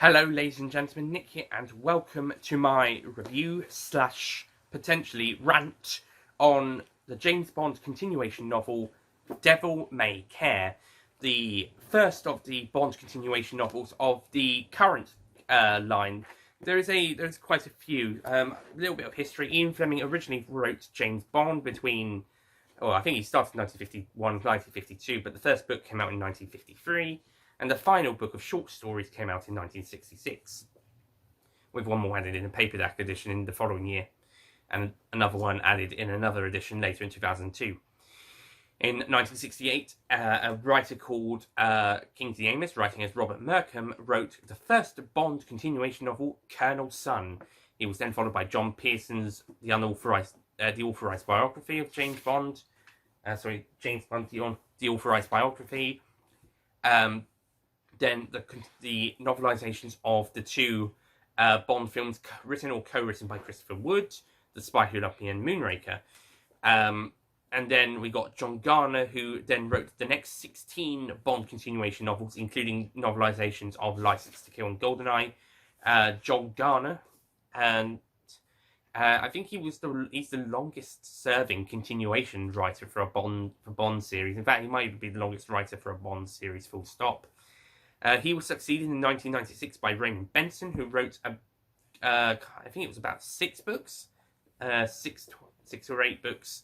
Hello ladies and gentlemen, Nick here and welcome to my review / potentially rant on the James Bond continuation novel Devil May Care, the first of the Bond continuation novels of the current line. There's quite a few. A little bit of history. Ian Fleming originally wrote James Bond between, I think he started in 1951 and 1952, but the first book came out in 1953. And the final book of short stories came out in 1966, with one more added in a paperback edition in the following year, and another one added in another edition later in 2002. In 1968, a writer called Kingsley Amis, writing as Robert Merkham, wrote the first Bond continuation novel, Colonel Sun. He was then followed by John Pearson's The Authorized Biography of James Bond. James Bond, The Authorized Biography. Then the novelizations of the two Bond films written or co-written by Christopher Wood, The Spy Who Loved Me and Moonraker. And then we got John Garner, who then wrote the next 16 Bond continuation novels, including novelizations of License to Kill and GoldenEye. John Garner, and I think he's the longest-serving continuation writer for a Bond series. In fact, he might be the longest writer for a Bond series, full stop. He was succeeded in 1996 by Raymond Benson, who wrote, I think it was about 6 books, 6 or 8 books,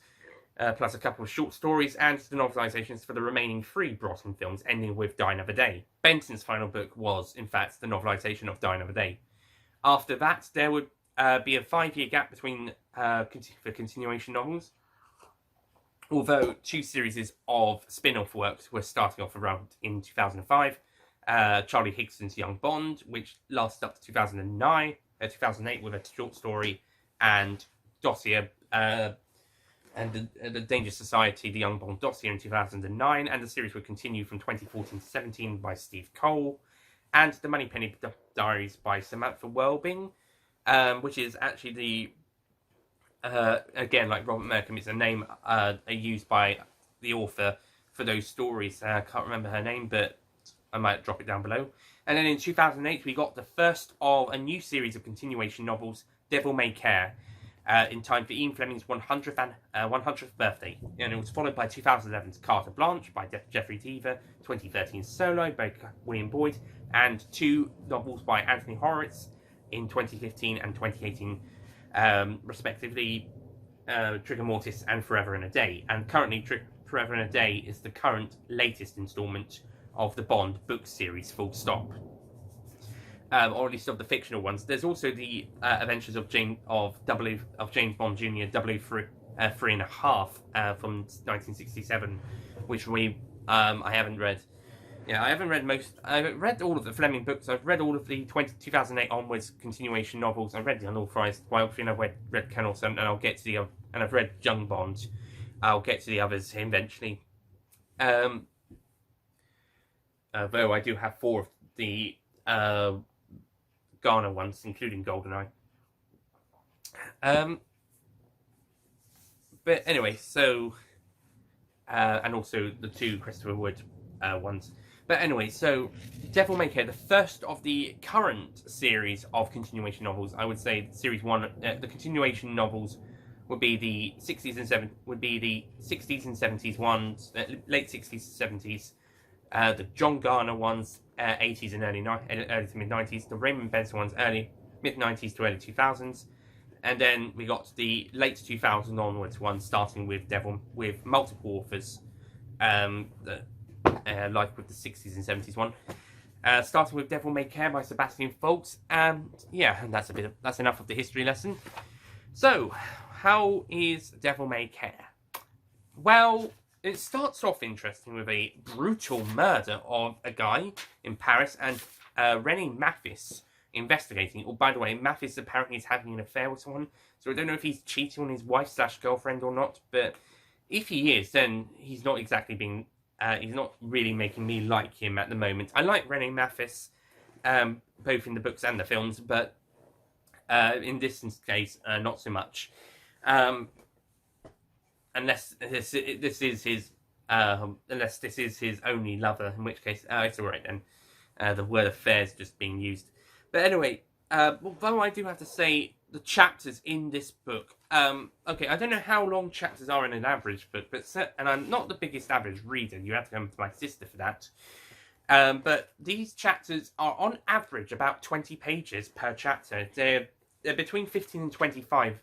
plus a couple of short stories, and the novelizations for the remaining 3 Brosnan films, ending with Die Another Day. Benson's final book was, in fact, the novelization of Die Another Day. After that, there would be a 5-year gap between for continuation novels, although 2 series of spin-off works were starting off around in 2005. Charlie Higston's Young Bond, which lasted up to 2008 with a short story, and Dossier, and the Dangerous Society, The Young Bond Dossier in 2009, and the series would continue from 2014 to 17 by Steve Cole, and The Moneypenny Diaries by Samantha Welbing, which is actually again, like Robert Merkham, it's a name used by the author for those stories. I can't remember her name, but I might drop it down below. And then in 2008, we got the first of a new series of continuation novels, Devil May Care, in time for Ian Fleming's 100th birthday. And it was followed by 2011's Carte Blanche by Jeffrey Deaver, 2013's Solo by William Boyd, and 2 novels by Anthony Horowitz in 2015 and 2018, respectively, Trigger Mortis and Forever and a Day. And currently, Forever and a Day is the current latest instalment of the Bond book series, full stop. Or at least of the fictional ones. There's also the adventures of James Bond Jr. 3.5 from 1967, which I haven't read. Yeah, I haven't read most. I've read all of the Fleming books. I've read all of the 2008 onwards continuation novels. I've read The Unauthorized Biography, and I've read Colonel Sun, and I'll get to the and I've read Young Bond. I'll get to the others eventually. Though I do have 4 of the Garner ones, including GoldenEye. But anyway, so and also the 2 Christopher Wood ones. But anyway, so Devil May Care, the first of the current series of continuation novels. I would say series 1, the continuation novels would be the 60s and 70s ones, late 60s and 70s. The John Garner ones, 80s and early to mid 90s. The Raymond Benson ones, mid 90s to early 2000s, and then we got the late 2000s onwards ones, starting with multiple authors, like with the 60s and 70s one. Starting with Devil May Care by Sabastian Faulks, and that's enough of the history lesson. So, how is Devil May Care? Well, it starts off interesting with a brutal murder of a guy in Paris, and René Mathis investigating. Oh, by the way, Mathis apparently is having an affair with someone, so I don't know if he's cheating on his wife / girlfriend or not, but if he is, then he's not exactly being, he's not really making me like him at the moment. I like René Mathis, both in the books and the films, but in this case, not so much. Unless this is his only lover, in which case it's all right then. The word affair is just being used. But anyway, although I do have to say, the chapters in this book, okay, I don't know how long chapters are in an average book, and I'm not the biggest average reader, you have to come to my sister for that. But these chapters are on average about 20 pages per chapter. They're between 15 and 25.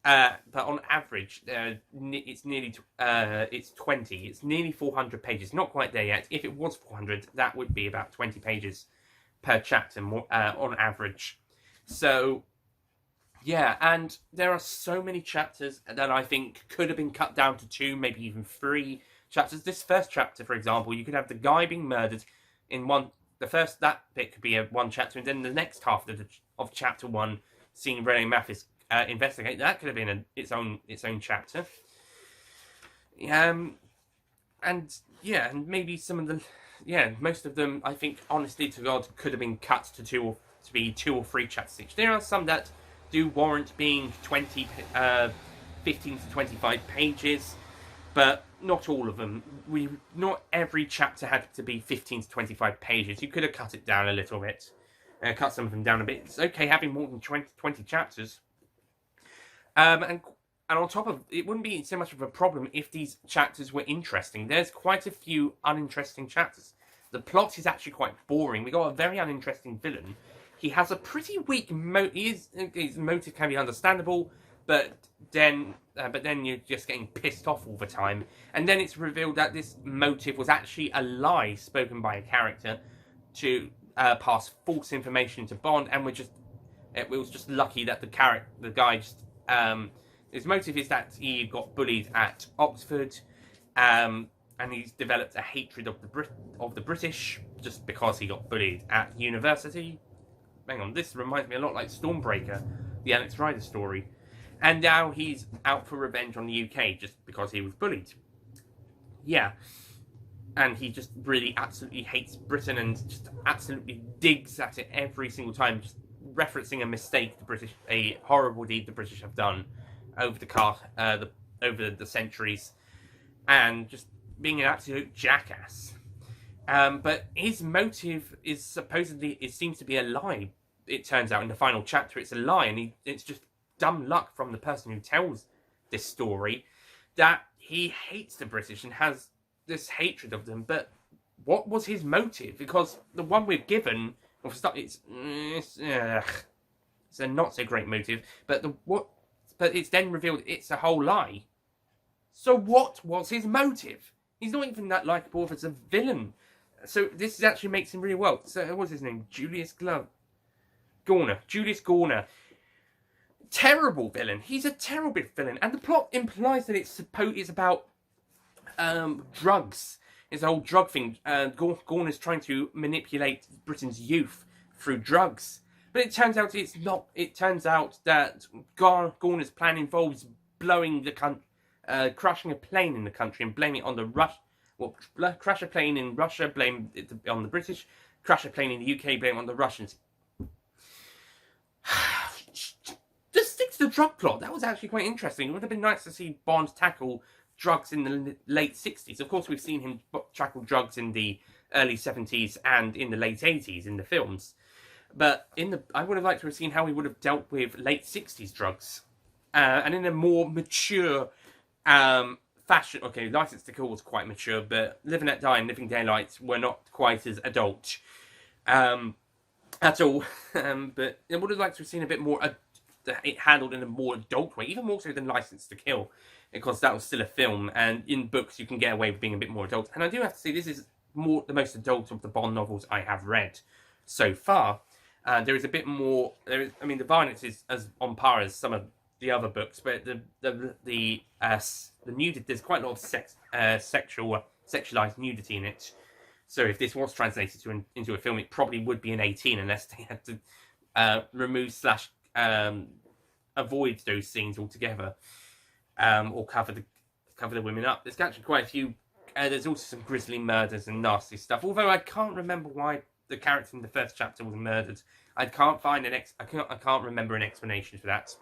But on average, it's nearly it's 20. It's nearly 400 pages. Not quite there yet. If it was 400, that would be about 20 pages per chapter on average. So, yeah, and there are so many chapters that I think could have been cut down to 2, maybe even 3 chapters. This first chapter, for example, you could have the guy being murdered in one. That bit could be one chapter, and then the next half of chapter 1, seeing Rene Mathis investigate. That could have been its own chapter. And yeah, and maybe some of most of them, I think, honestly to God, could have been cut to 2 or 3 chapters each. There are some that do warrant being 15 to 25 pages, but not all of them. Not every chapter had to be 15 to 25 pages. You could have cut it down a little bit, cut some of them down a bit. It's okay having more than 20 chapters. And on top of it, wouldn't be so much of a problem if these chapters were interesting. There's quite a few uninteresting chapters. The plot is actually quite boring. We got a very uninteresting villain. He has a pretty weak his motive can be understandable, but then you're just getting pissed off all the time. And then it's revealed that this motive was actually a lie spoken by a character to pass false information to Bond, and it was just lucky that the guy just his motive is that he got bullied at Oxford, and he's developed a hatred of the British just because he got bullied at university. Hang on, this reminds me a lot like Stormbreaker, the Alex Rider story. And now he's out for revenge on the UK just because he was bullied. Yeah. And he just really absolutely hates Britain and just absolutely digs at it every single time, just referencing a mistake a horrible deed the British have done over the centuries, and just being an absolute jackass. But his motive is it seems to be a lie. It turns out in the final chapter it's a lie, and it's just dumb luck from the person who tells this story that he hates the British and has this hatred of them. But what was his motive? Because the one we're given, it's a not so great motive, but it's then revealed it's a whole lie. So what was his motive? He's not even that likable as a villain. So this actually makes him really well. So what's his name? Julius Gorner. Terrible villain. He's a terrible villain, and the plot implies that it's about drugs. It's a whole drug thing. Gorner's trying to manipulate Britain's youth through drugs, but it turns out it's not. It turns out that Gorner's plan involves blowing the country, crashing a plane in the country, and blaming it on the crash a plane in Russia, blame it on the British. Crash a plane in the UK, blame it on the Russians. Just stick to the drug plot. That was actually quite interesting. It would have been nice to see Bond tackle drugs in the late 60s. Of course, we've seen him tackle drugs in the early 70s and in the late 80s in the films. But I would have liked to have seen how he would have dealt with late 60s drugs. And in a more mature fashion. Okay, License to Kill was quite mature, but Live and Let Die and Living Daylights were not quite as adult at all. But I would have liked to have seen a bit more it handled in a more adult way, even more so than License to Kill, because that was still a film, and in books you can get away with being a bit more adult. And I do have to say, this is the most adult of the Bond novels I have read so far. There is a bit more. The violence is as on par as some of the other books, but the nudity, there's quite a lot of sexualized nudity in it. So if this was translated into a film, it probably would be an 18 unless they had to remove / avoid those scenes altogether, or cover the women up. There's actually quite a few. There's also some grisly murders and nasty stuff. Although I can't remember why the character in the first chapter was murdered. I can't remember an explanation for that.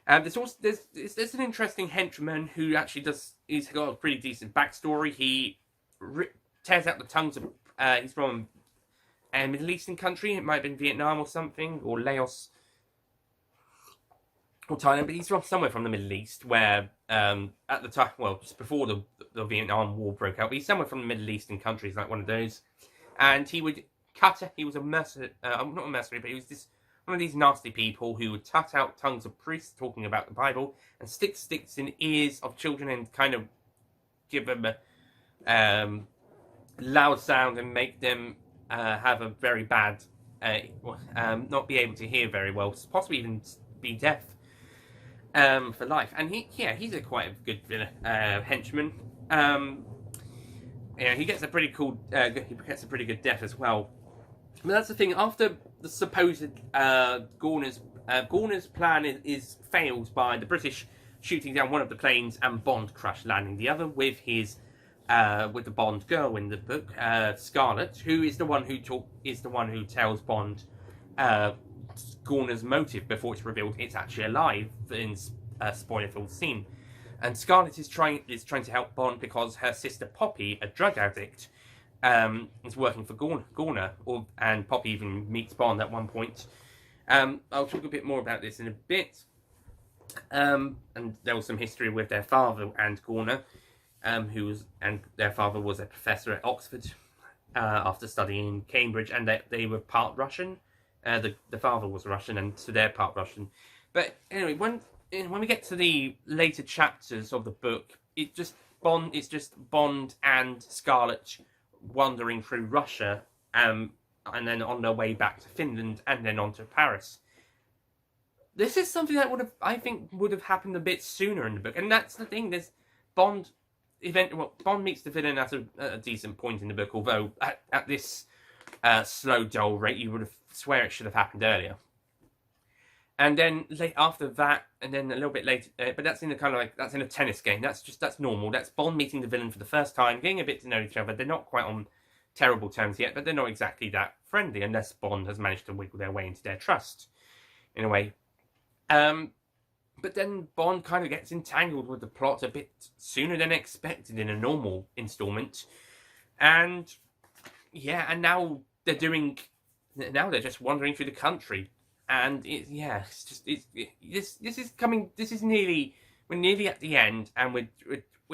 There's an interesting henchman who actually he's got a pretty decent backstory. He tears out the tongues of he's from a Middle Eastern country. It might have been Vietnam or something, or Laos, or Thailand, but he's from somewhere from the Middle East, where at the time, well, just before the Vietnam War broke out, but he's somewhere from the Middle Eastern countries, like one of those. And he would he was a mercenary, not a mercenary, but he was one of these nasty people who would cut out tongues of priests talking about the Bible and stick sticks in ears of children and kind of give them a loud sound and make them have a very bad, not be able to hear very well, possibly even be deaf for life. And he's quite a good henchman. He gets a pretty cool, he gets a pretty good death as well. But that's the thing. After the supposed Gorner's plan failed by the British shooting down one of the planes and Bond crash landing the other with his with the Bond girl in the book, Scarlett, who is the one who tells Bond Gorner's motive before it's revealed it's actually alive in a spoiler-filled scene. And Scarlett is trying to help Bond because her sister Poppy, a drug addict, is working for Gorner, and Poppy even meets Bond at one point. I'll talk a bit more about this in a bit. And there was some history with their father and Gorner, their father was a professor at Oxford after studying in Cambridge, and they were part Russian. The father was Russian, and so they're part Russian. But anyway, when we get to the later chapters of the book, it's just Bond and Scarlett wandering through Russia, and then on their way back to Finland, and then on to Paris. This is something that would have happened a bit sooner in the book, and that's the thing. Bond meets the villain at a decent point in the book, although at this slow, dull rate, you would have swear it should have happened earlier. And then after that, and then a little bit later, but that's in that's in a tennis game. That's normal. That's Bond meeting the villain for the first time, getting a bit to know each other. They're not quite on terrible terms yet, but they're not exactly that friendly unless Bond has managed to wiggle their way into their trust, in a way. But then Bond kind of gets entangled with the plot a bit sooner than expected in a normal installment, and now they're just wandering through the country. And we're nearly at the end, and we're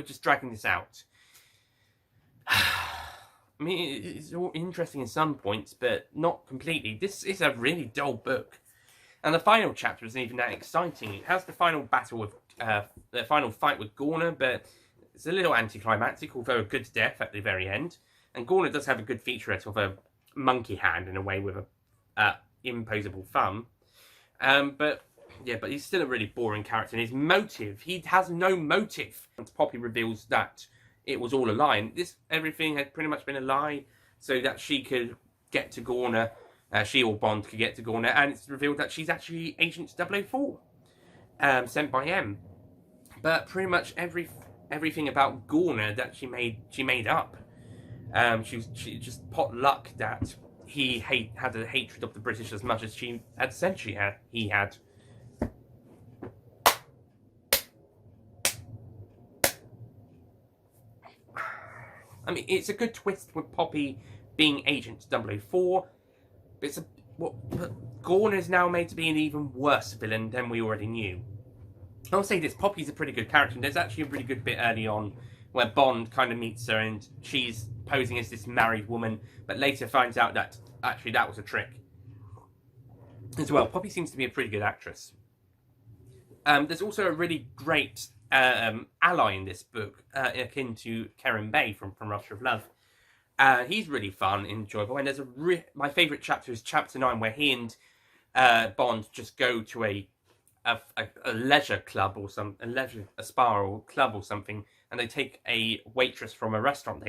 just dragging this out. I mean, it's all interesting in some points, but not completely. This is a really dull book, and the final chapter isn't even that exciting. It has the final the final fight with Gorner, but it's a little anticlimactic, although a good death at the very end. And Gorner does have a good featurette of a monkey hand in a way with a imposable thumb. But he's still a really boring character. And his motive, he has no motive. And Poppy reveals that it was all a lie. And everything had pretty much been a lie, so that she could get to Gorner, she or Bond could get to Gorner, and it's revealed that she's actually Agent 004, sent by M. But pretty much everything about Gorner that she made up. She just pot luck that he had a hatred of the British as much as he had. I mean, it's a good twist with Poppy being Agent 004, but Gorner is now made to be an even worse villain than we already knew. I'll say this, Poppy's a pretty good character, and there's actually a really good bit early on where Bond kind of meets her and she's posing as this married woman, but later finds out that actually that was a trick as well. Poppy seems to be a pretty good actress. There's also a really great ally in this book, akin to Karen Bay from Rupture of Love. He's really fun, enjoyable, and there's my favourite chapter is chapter 9, where he and Bond just go to a leisure club or a spa or club or something, and they take a waitress from a restaurant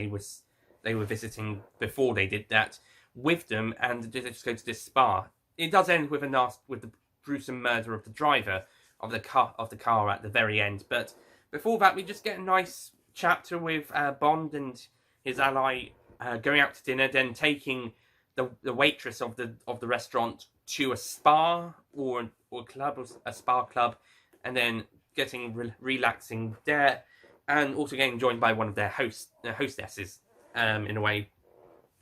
they were visiting before they did that with them, and they just go to this spa. It does end with the gruesome murder of the driver of the car at the very end, but before that we just get a nice chapter with Bond and his ally going out to dinner, then taking the waitress of the restaurant to a spa or club, or a spa club, and then getting relaxing there, and also getting joined by one of their hostesses, in a way.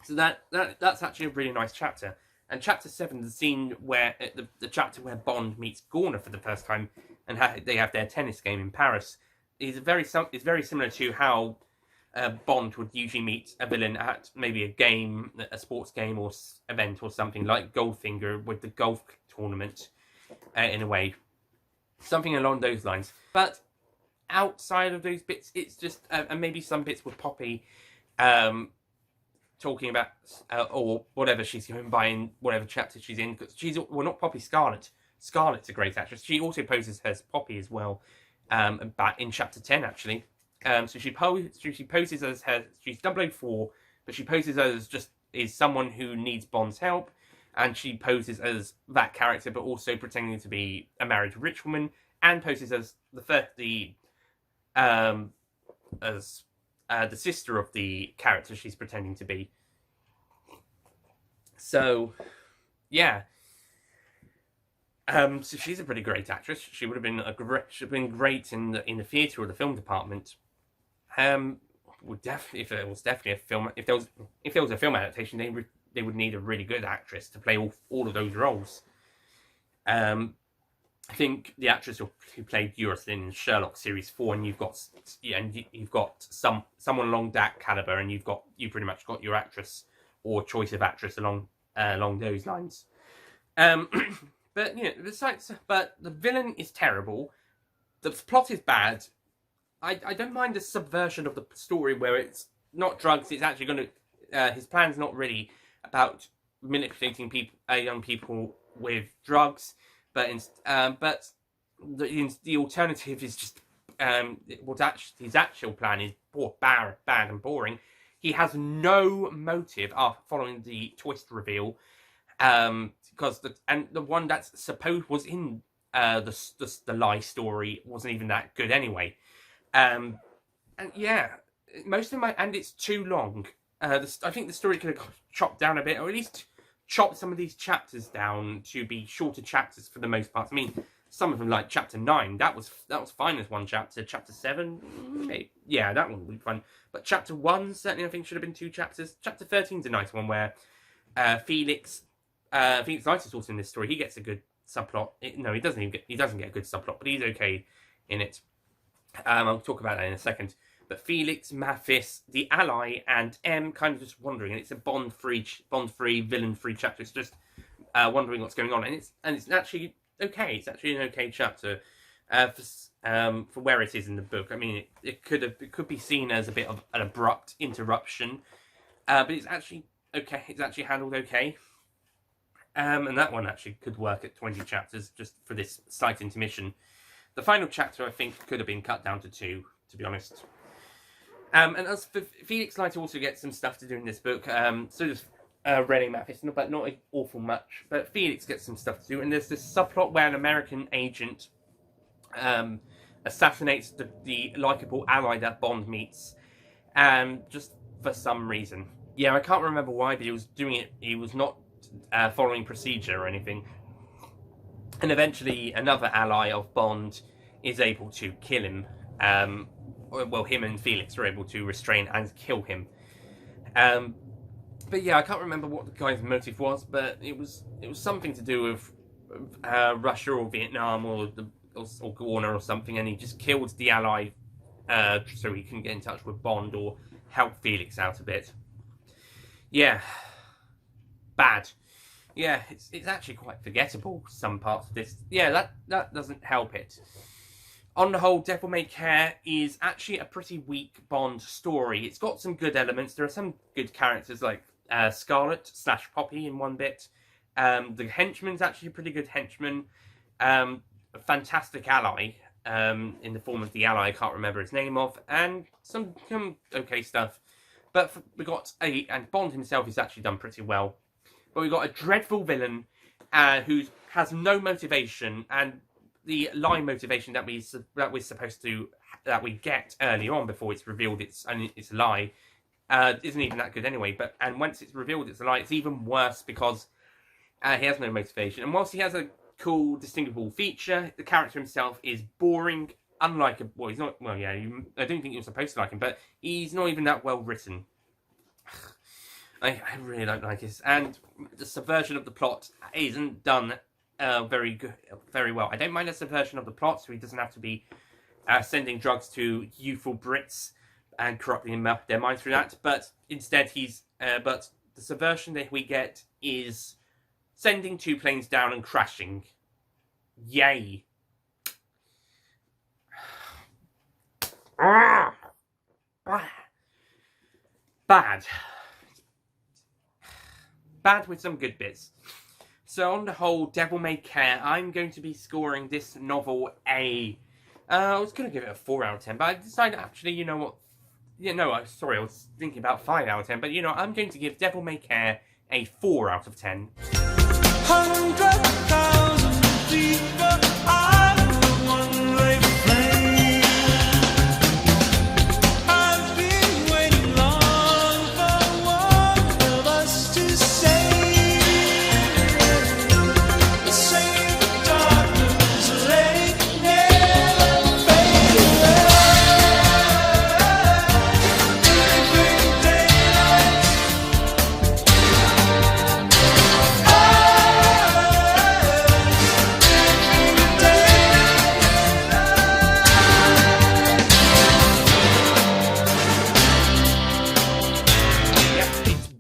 So that's actually a really nice chapter. And chapter 7, the scene where the chapter where Bond meets Gorner for the first time, and they have their tennis game in Paris, is very similar to how Bond would usually meet a villain at maybe a game, a sports game or event or something like Goldfinger with the golf tournament, in a way, something along those lines. But outside of those bits, it's just and maybe some bits with Poppy. Talking about or whatever she's going by in whatever chapter she's in, because not Poppy, Scarlet. Scarlet's a great actress. She also poses as Poppy as well, but in chapter 10 actually. So she poses as she's 004, but she poses as is someone who needs Bond's help, and she poses as that character, but also pretending to be a married rich woman, and poses as the sister of the character she's pretending to be. So, yeah. So she's a pretty great actress. She would have been great in the theatre or the film department. Would definitely, if there was a film adaptation, they would need a really good actress to play all of those roles. I think the actress who played Eurus in Sherlock Series 4, and you've got someone along that caliber, and you pretty much got your actress or choice of actress along those lines. But but the villain is terrible. The plot is bad. I don't mind the subversion of the story where it's not drugs. It's actually going to his plan's not really about manipulating young people with drugs. But the alternative is just his actual plan is bad and boring. He has no motive following the twist reveal, because the one that's supposed was in the lie story wasn't even that good anyway. And yeah, most of and it's too long. I think the story could have chopped down a bit, or at least chop some of these chapters down to be shorter chapters for the most part. I mean, some of them, like chapter 9, that was fine as one chapter. Chapter 7, yeah, that one would be fun. But chapter 1 certainly I think should have been 2 chapters. Chapter 13 is a nice one where Felix Leiter is also in this story. He gets a good subplot. He doesn't get a good subplot, but he's okay in it. I'll talk about that in a second. But Felix, Mathis, the Ally, and M kind of just wandering, and it's a Bond-free, villain-free chapter. It's just wondering what's going on, and it's actually okay. It's actually an okay chapter for where it is in the book. I mean, it could be seen as a bit of an abrupt interruption, but it's actually okay. It's actually handled okay, and that one actually could work at 20 chapters just for this slight intermission. The final chapter, I think, could have been cut down to 2, to be honest. And as for Felix Leiter also gets some stuff to do in this book. So does Rennie Mathis, but not awful much. But Felix gets some stuff to do. And there's this subplot where an American agent assassinates the likeable ally that Bond meets. Just for some reason. Yeah, I can't remember why, but he was doing it. He was not following procedure or anything. And eventually another ally of Bond is able to kill him. Him and Felix are able to restrain and kill him. But yeah, I can't remember what the guy's motive was, but it was something to do with Russia or Vietnam or Gorner or something, and he just killed the ally so he can get in touch with Bond or help Felix out a bit. Yeah. Bad. Yeah, it's actually quite forgettable, some parts of this. Yeah, that doesn't help it. On the whole, Devil May Care is actually a pretty weak Bond story. It's got some good elements. There are some good characters like Scarlet / Poppy in one bit. The henchman's actually a pretty good henchman. A fantastic ally in the form of the ally I can't remember his name of. And some okay stuff. But and Bond himself is actually done pretty well. But we've got a dreadful villain who has no motivation, and the lie motivation that we get early on before it's revealed it's a lie isn't even that good anyway. And once it's revealed it's a lie, it's even worse because he has no motivation. And whilst he has a cool, distinguishable feature, the character himself is boring, unlikable. Well, he's not. Well, yeah, I don't think you're supposed to like him, but he's not even that well written. I really don't like it, and the subversion of the plot isn't done very well. I don't mind the subversion of the plot, so he doesn't have to be sending drugs to youthful Brits and corrupting their minds through that. But instead, but the subversion that we get is sending 2 planes down and crashing. Yay! Bad. Bad with some good bits. So on the whole, Devil May Care, I'm going to be scoring this novel I was going to give it a 4 out of 10, but I decided actually, you know what? Yeah, no, sorry, I was thinking about 5 out of 10, but you know, I'm going to give Devil May Care a 4 out of 10. 100,000 people are one way flame. I've been waiting long for one of us to say the darkness, let it never fade away. Living daylight.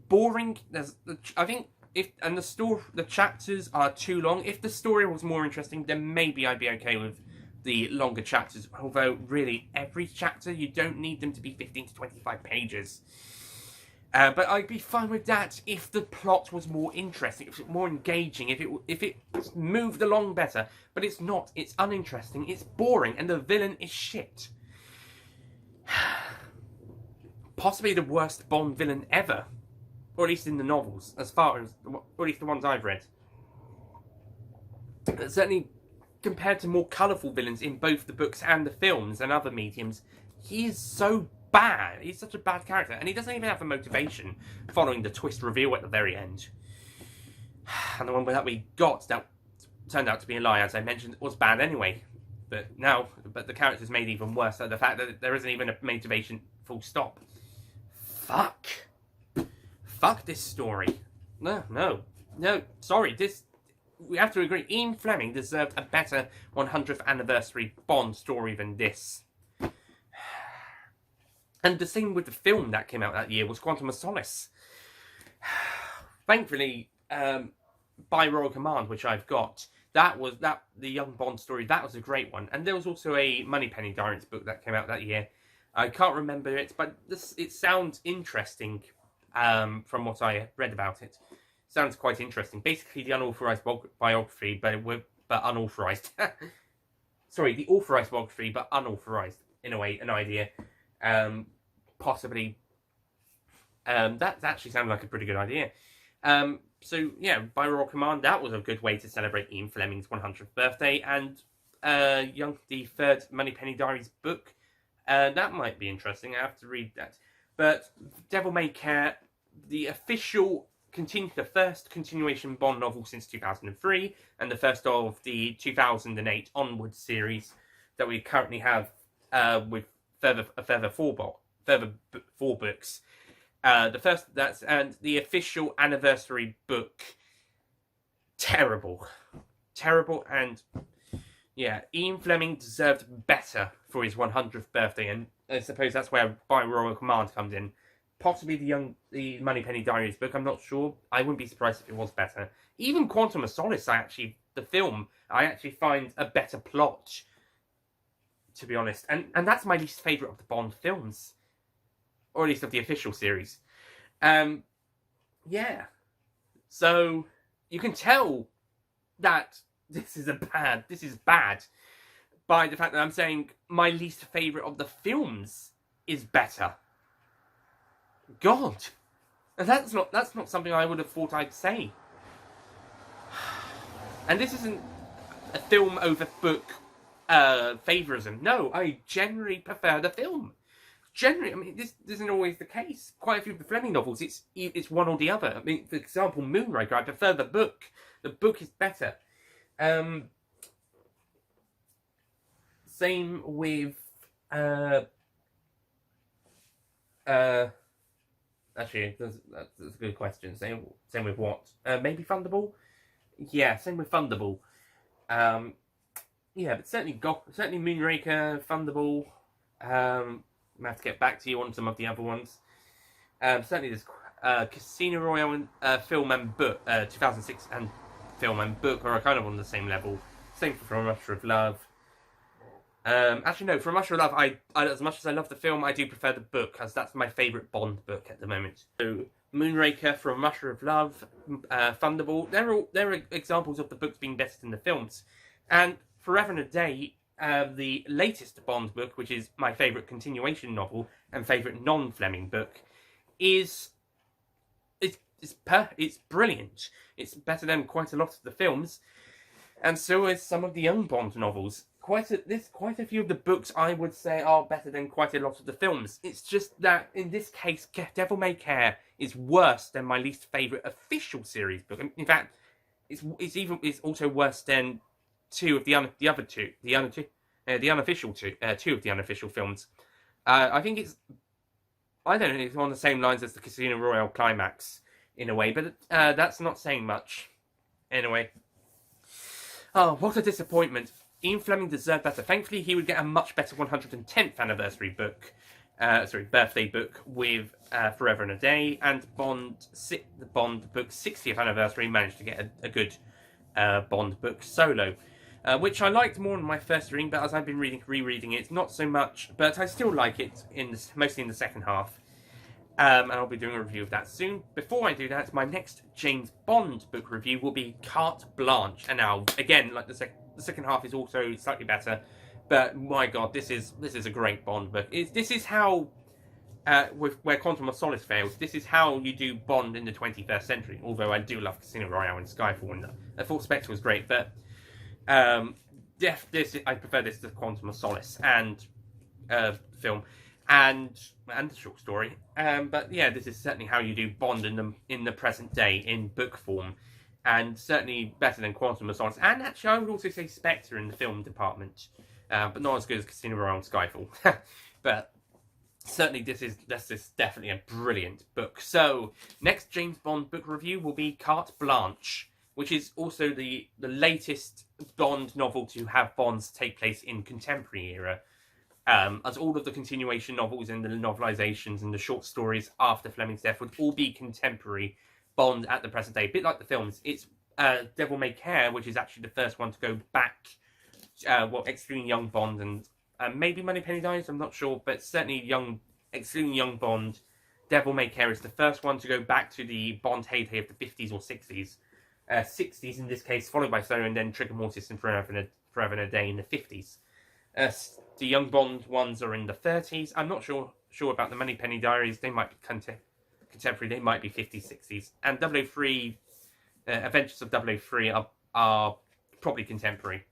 Boring. I think the chapters are too long. If the story was more interesting, then maybe I'd be okay with the longer chapters. Although, really, every chapter you don't need them to be 15 to 25 pages. But I'd be fine with that if the plot was more interesting, if it was more engaging, if it moved along better. But it's not. It's uninteresting. It's boring, and the villain is shit. Possibly the worst Bond villain ever. Or at least in the novels, or at least the ones I've read. Certainly, compared to more colourful villains in both the books and the films and other mediums, he is so bad. He's such a bad character, and he doesn't even have a motivation following the twist reveal at the very end. And the one that we got that turned out to be a lie, as I mentioned, was bad anyway. But the character's made even worse. So the fact that there isn't even a motivation, full stop. Fuck this story. No. Sorry, we have to agree. Ian Fleming deserved a better 100th anniversary Bond story than this. And the same with the film that came out that year was Quantum of Solace. Thankfully, by Royal Command, which I've got, the young Bond story, that was a great one. And there was also a Moneypenny Diaries book that came out that year. I can't remember it, but it sounds interesting. From what I read about it, sounds quite interesting. Basically, the unauthorized biography, but unauthorized. Sorry, the authorized biography, but unauthorized in a way, an idea. Possibly. That actually sounded like a pretty good idea. So yeah, by Royal Command, that was a good way to celebrate Ian Fleming's 100th birthday, and the third Moneypenny Diaries book. That might be interesting. I have to read that. But Devil May Care, the first continuation Bond novel since 2003, and the first of the 2008 onwards series that we currently have with further four books. And the official anniversary book. Terrible, and yeah, Ian Fleming deserved better for his 100th birthday, and I suppose that's where By Royal Command comes in. Possibly the Moneypenny Diaries book, I'm not sure. I wouldn't be surprised if it was better. Even Quantum of Solace, the film, I actually find a better plot, to be honest. And that's my least favourite of the Bond films. Or at least of the official series. Yeah. So, you can tell that this is bad. By the fact that I'm saying my least favourite of the films is better. God. And that's not something I would have thought I'd say. And this isn't a film over book favourism. No, I generally prefer the film. Generally, I mean, this isn't always the case. Quite a few of the Fleming novels, it's one or the other. I mean, for example, Moonraker, I prefer the book. The book is better. Same with Actually, that's a good question. Same with what? Maybe Thunderball? Yeah, same with Thunderball. Yeah, but certainly Moonraker, Thunderball. I have to get back to you on some of the other ones. Certainly there's Casino Royale and film and book, 2006 and film and book are kind of on the same level. Same for From Russia of Love. Actually, no, From Russia of Love, I as much as I love the film, I do prefer the book, as that's my favourite Bond book at the moment. So, Moonraker, From Russia of Love, Thunderball, they're examples of the books being better than the films. And Forever and a Day, the latest Bond book, which is my favourite continuation novel and favourite non-Fleming book, it's brilliant. It's better than quite a lot of the films, and so is some of the young Bond novels. Quite a few of the books I would say are better than quite a lot of the films. It's just that in this case, Devil May Care is worse than my least favourite official series book. In fact, it's also worse than two of the unofficial films. I think I don't know, it's on the same lines as the Casino Royale climax in a way, but that's not saying much. Anyway. Oh, what a disappointment. Ian Fleming deserved better. Thankfully, he would get a much better 110th anniversary book, birthday book with Forever and a Day, and the Bond book's 60th anniversary managed to get a good Bond book solo, which I liked more in my first reading, but as I've been rereading it, not so much, but I still like it mostly in the second half. And I'll be doing a review of that soon. Before I do that, my next James Bond book review will be Carte Blanche. And now, again, like the second half is also slightly better, but my God, this is a great Bond book. This is how, where Quantum of Solace fails, this is how you do Bond in the 21st century. Although I do love Casino Royale and Skyfall, and the Full Spectre was great, but I prefer this to Quantum of Solace and film. And the short story, but yeah, this is certainly how you do Bond in the present day in book form, and certainly better than Quantum of Solace. And actually, I would also say Spectre in the film department, but not as good as Casino Royale and Skyfall. But certainly, this is definitely a brilliant book. So next James Bond book review will be Carte Blanche, which is also the latest Bond novel to have Bonds take place in contemporary era. As all of the continuation novels and the novelizations and the short stories after Fleming's death would all be contemporary Bond at the present day, a bit like the films. It's Devil May Care, which is actually the first one to go back, excluding young Bond and maybe Moneypenny Diaries, I'm not sure, but certainly excluding young Bond, Devil May Care is the first one to go back to the Bond heyday of the 50s or 60s. 60s in this case, followed by Solo, and then Trigger Mortis and Forever and a Day in the 50s. The young Bond ones are in the 30s. I'm not sure about the Moneypenny Diaries. They might be contemporary. They might be 50s, 60s. And 003, Adventures of 003 are probably contemporary.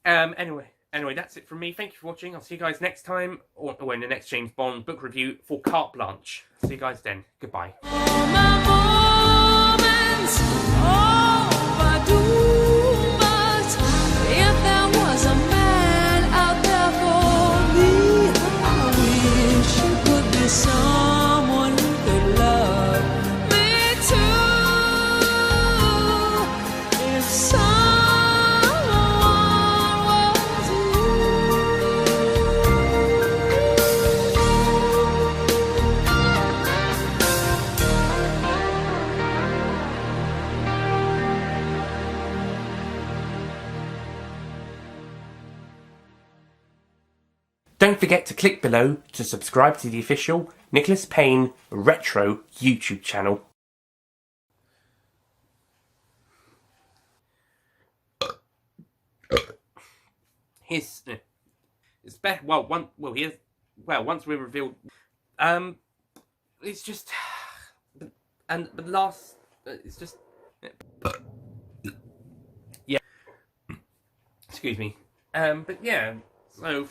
Anyway, that's it from me. Thank you for watching. I'll see you guys next time, or in the next James Bond book review for Carte Blanche. See you guys then. Goodbye. Someone who could love me too. If someone was Don't forget to click below to subscribe to the official Nicholas Payne Retro YouTube channel. Once we revealed, it's just, it's just, yeah. Excuse me. But yeah. So